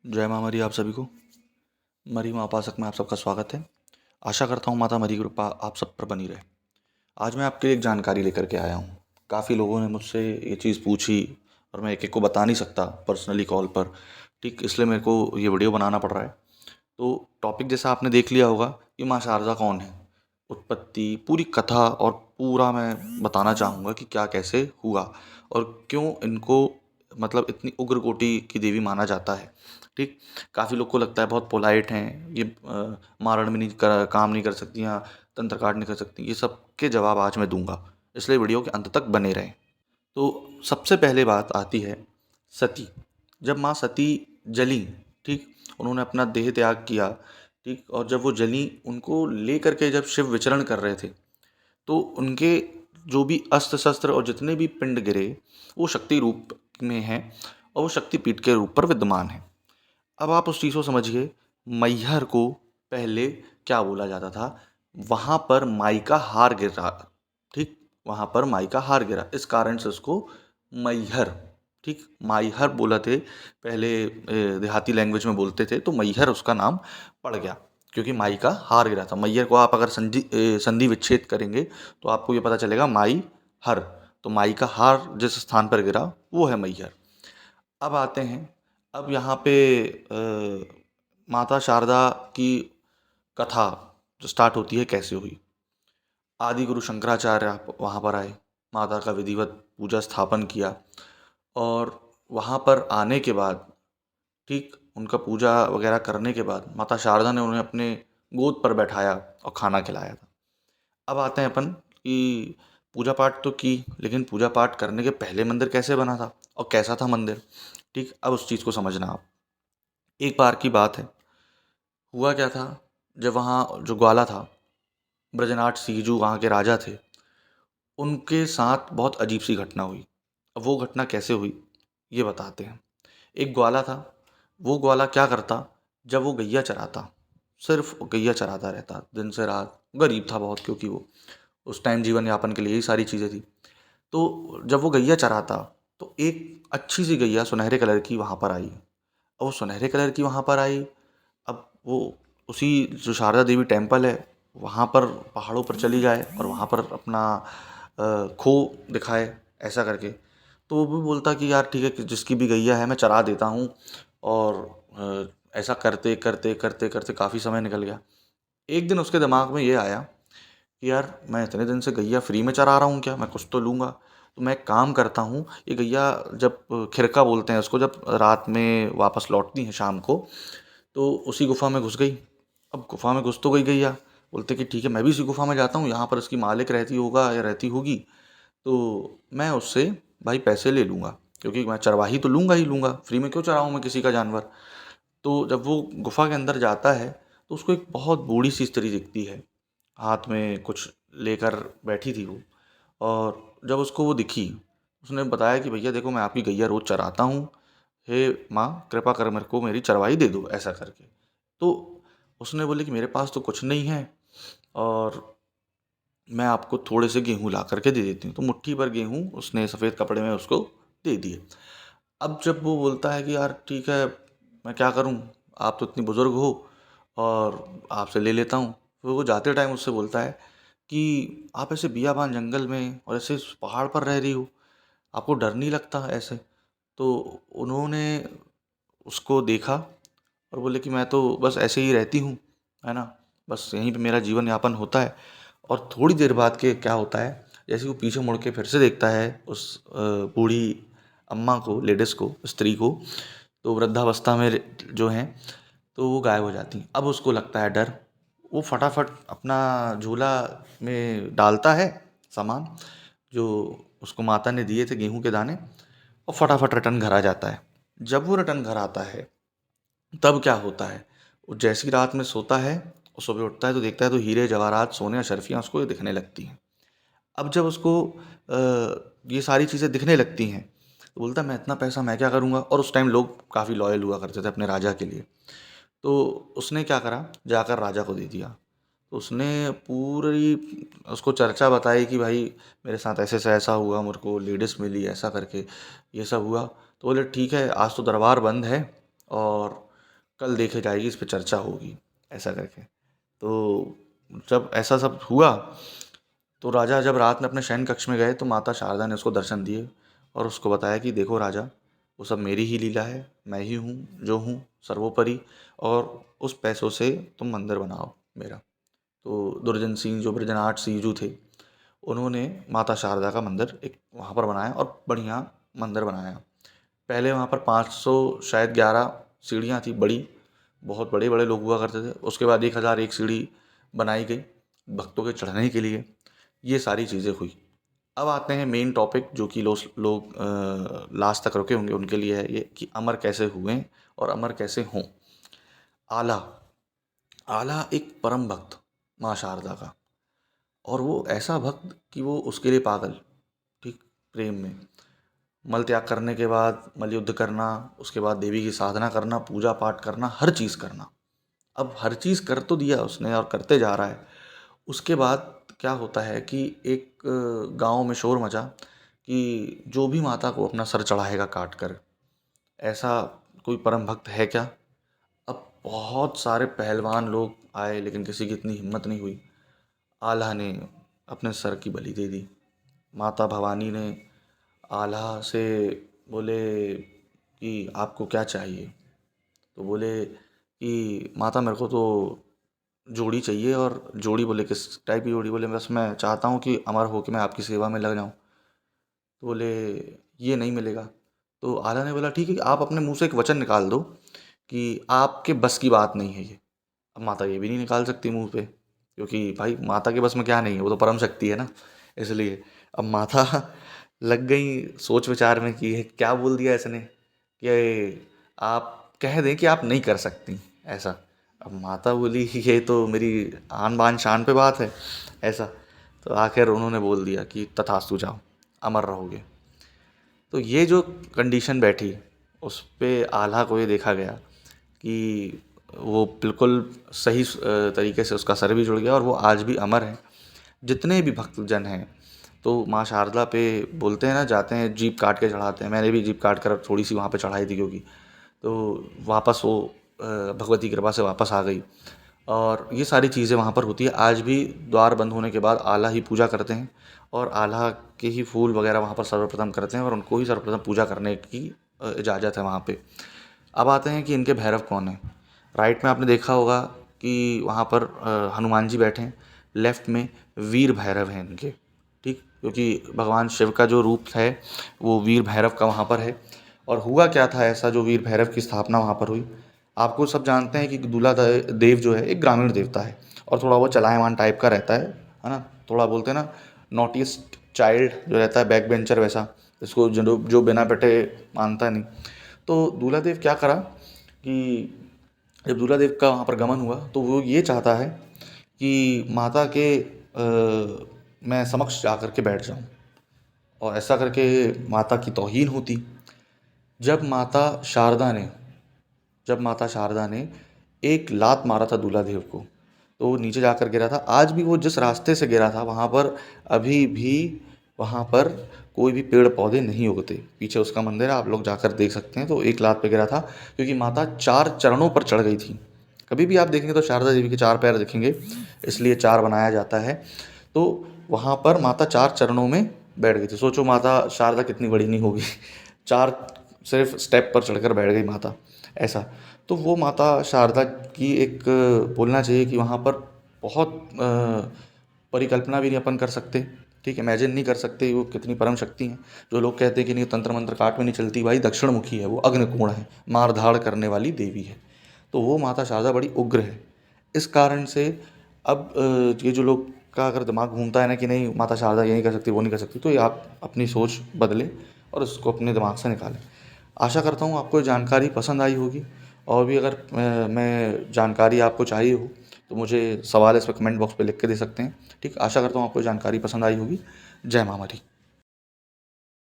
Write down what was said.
जय माँ मरी आप सभी को। मरी माँ उपासक में आप सबका स्वागत है। आशा करता हूँ माता मरी की कृपा आप सब पर बनी रहे। आज मैं आपके लिए एक जानकारी लेकर के आया हूँ। काफ़ी लोगों ने मुझसे ये चीज़ पूछी और मैं एक एक को बता नहीं सकता पर्सनली कॉल पर, ठीक, इसलिए मेरे को ये वीडियो बनाना पड़ रहा है। तो टॉपिक जैसा आपने देख लिया होगा कि माँ शारदा कौन है, उत्पत्ति, पूरी कथा और पूरा मैं बताना चाहूँगा कि क्या कैसे हुआ और क्यों इनको मतलब इतनी उग्र कोटि की देवी माना जाता है। ठीक, काफ़ी लोग को लगता है बहुत पोलाइट हैं ये, मारण में नहीं कर, काम नहीं कर सकती या तंत्र काट नहीं कर सकती। ये सब के जवाब आज मैं दूंगा, इसलिए वीडियो के अंत तक बने रहें। तो सबसे पहले बात आती है सती। जब माँ सती जली, ठीक, उन्होंने अपना देह त्याग किया, ठीक, और जब वो जली उनको लेकर के जब शिव विचरण कर रहे थे तो उनके जो भी अस्त्र शस्त्र और जितने भी पिंड गिरे वो शक्ति रूप में हैं और वो शक्तिपीठ के रूप पर विद्यमान है। अब आप उस चीज़ को समझिए, मैहर को पहले क्या बोला जाता था, वहाँ पर माई का हार गिरा, ठीक, वहाँ पर माई का हार गिरा, इस कारण से उसको मैहर, ठीक, माईहर बोला थे पहले, देहाती लैंग्वेज में बोलते थे तो मैहर उसका नाम पड़ गया क्योंकि माई का हार गिरा था। मैहर को आप अगर संधि विच्छेद करेंगे तो आपको ये पता चलेगा माई हर, तो माई का हार जिस स्थान पर गिरा वो है मैहर। अब आते हैं, अब यहाँ पे माता शारदा की कथा जो स्टार्ट होती है कैसे हुई। आदि गुरु शंकराचार्य वहाँ पर आए, माता का विधिवत पूजा स्थापन किया और वहाँ पर आने के बाद, ठीक, उनका पूजा वगैरह करने के बाद माता शारदा ने उन्हें अपने गोद पर बैठाया और खाना खिलाया था। अब आते हैं अपन कि पूजा पाठ तो की, लेकिन पूजा पाठ करने के पहले मंदिर कैसे बना था और कैसा था मंदिर, ठीक, अब उस चीज़ को समझना आप। एक बार की बात है, हुआ क्या था, जब वहाँ जो ग्वाला था, ब्रजनाथ सिंह जो वहाँ के राजा थे, उनके साथ बहुत अजीब सी घटना हुई। अब वो घटना कैसे हुई ये बताते हैं। एक ग्वाला था, वो ग्वाला क्या करता, जब वो गैया चराता, सिर्फ गैया चराता रहता दिन से रात, गरीब था बहुत क्योंकि वो उस टाइम जीवन यापन के लिए यही सारी चीज़ें थी। तो जब वो गैया चराता तो एक अच्छी सी गैया सुनहरे कलर की वहाँ पर आई, और वो सुनहरे कलर की वहाँ पर आई। अब वो उसी जो शारदा देवी टेम्पल है वहाँ पर पहाड़ों पर चली जाए और वहाँ पर अपना खो दिखाए ऐसा करके, तो वो भी बोलता कि यार ठीक है कि जिसकी भी गैया है मैं चरा देता हूँ। और ऐसा करते करते करते करते काफ़ी समय निकल गया। एक दिन उसके दिमाग में ये आया कि यार मैं इतने दिन से गैया फ्री में चरा रहा हूँ, क्या मैं कुछ तो लूँगा। तो मैं एक काम करता हूँ, ये गैया जब खिरका बोलते हैं उसको, जब रात में वापस लौटती हैं शाम को, तो उसी गुफा में घुस गई। अब गुफा में घुस तो गई गैया, बोलते कि ठीक है मैं भी इसी गुफा में जाता हूँ, यहाँ पर इसकी मालिक रहती होगा या रहती होगी, तो मैं उससे भाई पैसे ले लूँगा क्योंकि मैं चरवाही तो लूँगा ही लूँगा, फ्री में क्यों चराऊँ मैं किसी का जानवर। तो जब वो गुफा के अंदर जाता है तो उसको एक बहुत बूढ़ी सी स्त्री दिखती है, हाथ में कुछ लेकर बैठी थी वो। और जब उसको वो दिखी, उसने बताया कि भैया देखो मैं आपकी गैया रोज़ चराता हूँ, हे माँ कृपा कर मेरे को मेरी चरवाही दे दो ऐसा करके। तो उसने बोले कि मेरे पास तो कुछ नहीं है और मैं आपको थोड़े से गेहूँ ला करके दे देती हूँ। तो मुट्ठी भर गेहूँ उसने सफ़ेद कपड़े में उसको दे दिए। अब जब वो बोलता है कि यार ठीक है मैं क्या करूँ, आप तो इतनी बुज़ुर्ग हो और आपसे ले लेता हूँ। फिर वो जाते टाइम उससे बोलता है कि आप ऐसे बियाबान जंगल में और ऐसे पहाड़ पर रह रही हो, आपको डर नहीं लगता ऐसे। तो उन्होंने उसको देखा और बोले कि मैं तो बस ऐसे ही रहती हूँ, है ना, बस यहीं पे मेरा जीवन यापन होता है। और थोड़ी देर बाद के क्या होता है, जैसे वो पीछे मुड़ के फिर से देखता है उस बूढ़ी अम्मा को, लेडीज़ को, स्त्री को, तो वृद्धावस्था में जो हैं, तो वो गायब हो जाती हैं। अब उसको लगता है डर, वो फटाफट अपना झोला में डालता है सामान जो उसको माता ने दिए थे गेहूं के दाने, और फटाफट रिटर्न घर आ जाता है। जब वो रिटर्न घर आता है तब क्या होता है, वो जैसी रात में सोता है और सुबह उठता है तो देखता है तो हीरे जवाहरात सोने अशर्फियाँ उसको दिखने लगती हैं। अब जब उसको ये सारी चीज़ें दिखने लगती हैं तो बोलता है मैं इतना पैसा मैं क्या करूँगा। और उस टाइम लोग काफ़ी लॉयल हुआ करते थे अपने राजा के लिए। तो उसने क्या करा, जाकर राजा को दे दिया। तो उसने पूरी उसको चर्चा बताई कि भाई मेरे साथ ऐसे से ऐसा हुआ, मेरे को लेडीज़ मिली ऐसा करके, ये सब हुआ। तो बोले ठीक है आज तो दरबार बंद है और कल देखी जाएगी, इस पे चर्चा होगी, ऐसा करके। तो जब ऐसा सब हुआ तो राजा जब रात में अपने शयन कक्ष में गए तो माता शारदा ने उसको दर्शन दिए और उसको बताया कि देखो राजा, वो सब मेरी ही लीला है, मैं ही हूँ जो हूँ सर्वोपरि, और उस पैसों से तुम मंदिर बनाओ मेरा। तो दुर्जन सिंह जो ब्रजनाट सीजू थे, उन्होंने माता शारदा का मंदिर एक वहाँ पर बनाया और बढ़िया मंदिर बनाया। पहले वहाँ पर 500 शायद 11 सीढ़ियाँ थी बड़ी, बहुत बड़े बड़े लोग हुआ करते थे। उसके बाद 1001 सीढ़ी बनाई गई भक्तों के चढ़ने के लिए। ये सारी चीज़ें हुई। अब आते हैं मेन टॉपिक जो कि लोग लास्ट तक रुके होंगे उनके लिए है ये कि अमर कैसे हुए और अमर कैसे हों। आला आला एक परम भक्त माँ शारदा का, और वो ऐसा भक्त कि वो उसके लिए पागल, ठीक, प्रेम में मल त्याग करने के बाद मल युद्ध करना, उसके बाद देवी की साधना करना, पूजा पाठ करना, हर चीज़ करना। अब हर चीज़ कर तो दिया उसने और करते जा रहा है। उसके बाद क्या होता है कि एक गांव में शोर मचा कि जो भी माता को अपना सर चढ़ाएगा काट कर, ऐसा कोई परम भक्त है क्या। अब बहुत सारे पहलवान लोग आए लेकिन किसी की इतनी हिम्मत नहीं हुई। आल्हा ने अपने सर की बलि दे दी। माता भवानी ने आल्हा से बोले कि आपको क्या चाहिए। तो बोले कि माता मेरे को तो जोड़ी चाहिए। और जोड़ी बोले किस टाइप की जोड़ी। बोले बस मैं चाहता हूँ कि अमर हो के मैं आपकी सेवा में लग जाऊँ। तो बोले ये नहीं मिलेगा। तो आल्हा ने बोला ठीक है, आप अपने मुंह से एक वचन निकाल दो कि आपके बस की बात नहीं है ये। अब माता ये भी नहीं निकाल सकती मुंह पे, क्योंकि भाई माता के बस में क्या नहीं है, वो तो परम शक्ति है ना। इसलिए अब माता लग गई सोच विचार में कि ये क्या बोल दिया इसने कि आप कह दें कि आप नहीं कर सकती ऐसा। अब माता बोली ये तो मेरी आन बान शान पे बात है ऐसा। तो आखिर उन्होंने बोल दिया कि तथास्तु, जाओ अमर रहोगे। तो ये जो कंडीशन बैठी उस पे आल्हा को ये देखा गया कि वो बिल्कुल सही तरीके से उसका सर भी जुड़ गया और वो आज भी अमर है। जितने भी भक्तजन हैं तो माँ शारदा पे बोलते हैं ना, जाते हैं जीप काट के चढ़ाते हैं। मैंने भी जीप काट कर थोड़ी सी वहाँ पे चढ़ाई थी, क्योंकि तो वापस वो भगवती कृपा से वापस आ गई। और ये सारी चीज़ें वहाँ पर होती है। आज भी द्वार बंद होने के बाद आल्हा ही पूजा करते हैं और आल्हा के ही फूल वगैरह वहाँ पर सर्वप्रथम करते हैं और उनको ही सर्वप्रथम पूजा करने की इजाज़त है वहाँ पे। अब आते हैं कि इनके भैरव कौन है। राइट में आपने देखा होगा कि वहाँ पर हनुमान जी बैठे हैं, लेफ्ट में वीर भैरव हैं इनके, ठीक, क्योंकि भगवान शिव का जो रूप है वो वीर भैरव का वहाँ पर है। और हुआ क्या था ऐसा जो वीर भैरव की स्थापना वहाँ पर हुई। आपको सब जानते हैं कि दूल्हा देव जो है एक ग्रामीण देवता है और थोड़ा वो चलायमान टाइप का रहता है ना। थोड़ा बोलते हैं ना नॉटीस्ट चाइल्ड जो रहता है, बैक बेंचर वैसा, इसको जो बिना बैठे मानता नहीं। तो दूल्हा देव क्या करा कि जब दूल्हा देव का वहाँ पर गमन हुआ तो वो ये चाहता है कि माता के मैं समक्ष जा कर के बैठ जाऊँ, और ऐसा करके माता की तौहीन होती। जब माता शारदा ने जब माता शारदा ने एक लात मारा था दूल्हा देव को, तो वो नीचे जाकर गिरा था। आज भी वो जिस रास्ते से गिरा था वहाँ पर अभी भी वहाँ पर कोई भी पेड़ पौधे नहीं उगते। पीछे उसका मंदिर है, आप लोग जाकर देख सकते हैं। तो एक लात पे गिरा था क्योंकि माता 4 चरणों पर चढ़ गई थी। कभी भी आप देखेंगे तो शारदा देवी के 4 पैर दिखेंगे, इसलिए 4 बनाया जाता है। तो वहाँ पर माता 4 चरणों में बैठ गई थी। सोचो माता शारदा कितनी बड़ी नहीं होगी, 4 सिर्फ स्टेप पर चढ़कर बैठ गई माता, ऐसा। तो वो माता शारदा की एक बोलना चाहिए कि वहाँ पर बहुत परिकल्पना भी नहीं अपन कर सकते, ठीक, इमेजिन नहीं कर सकते वो कितनी परम शक्ति हैं। जो लोग कहते हैं कि नहीं तंत्र मंत्र काट में नहीं चलती, भाई दक्षिण मुखी है वो, अग्निकोण है, मार धाड़ करने वाली देवी है। तो वो माता शारदा बड़ी उग्र है। इस कारण से अब ये जो लोग का अगर दिमाग घूमता है ना कि नहीं माता शारदा ये नहीं कर सकती वो नहीं कर सकती, तो ये आप अपनी सोच बदलें और उसको अपने दिमाग से निकालें। आशा करता हूँ आपको ये जानकारी पसंद आई होगी। और भी अगर मैं जानकारी आपको चाहिए हो तो मुझे सवाल इस पर कमेंट बॉक्स पे लिख के दे सकते हैं, ठीक। आशा करता हूँ आपको जानकारी पसंद आई होगी। जय माँ हमारी।